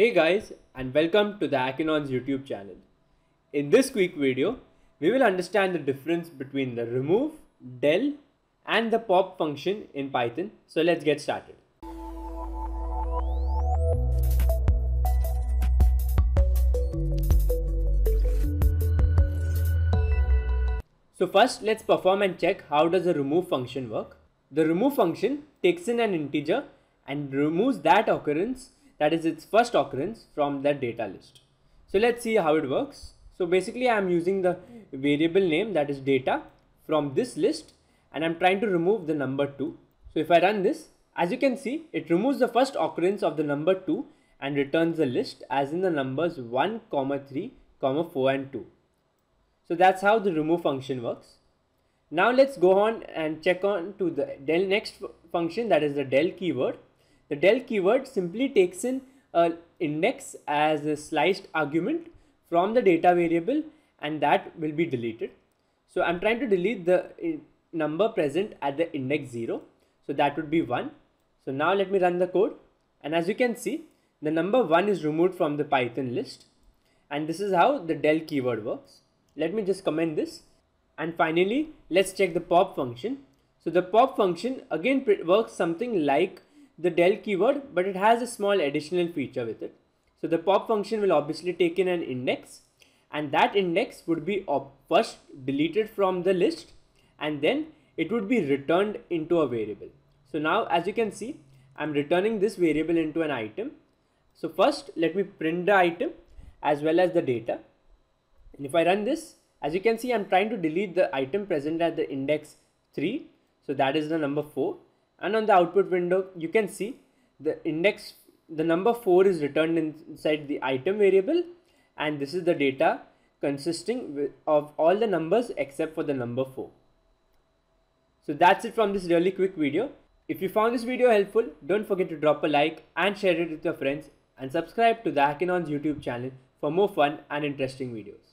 Hey guys, and welcome to the Akinon's YouTube channel. In this quick video, we will understand the difference between the remove, del and the pop function in Python. So let's get started. So first let's perform and check how does the remove function work. The remove function takes in an integer and removes that occurrence, that is its first occurrence, from that data list. So let's see how it works. So basically I am using the variable name, that is data, from this list, and I'm trying to remove the number 2. So if I run this, as you can see, it removes the first occurrence of the number 2 and returns the list as in the numbers 1, 3, 4 and 2. So that's how the remove function works. Now let's go on and check on to the del next function, that is the del keyword. The del keyword simply takes in an index as a sliced argument from the data variable, and that will be deleted. So I'm trying to delete the number present at the index 0. So that would be 1. So now let me run the code, and as you can see, the number 1 is removed from the Python list, and this is how the del keyword works. Let me just comment this. And finally, let's check the pop function. So the pop function again works something like the del keyword, but it has a small additional feature with it. So the pop function will obviously take in an index, and that index would be first deleted from the list, and then it would be returned into a variable. So now as you can see, I'm returning this variable into an item. So first let me print the item as well as the data. And if I run this, as you can see, I'm trying to delete the item present at the index 3. So that is the number 4. And on the output window, you can see the number 4 is returned inside the item variable. And this is the data consisting of all the numbers except for the number 4. So that's it from this really quick video. If you found this video helpful, don't forget to drop a like and share it with your friends, and subscribe to the Akinon's YouTube channel for more fun and interesting videos.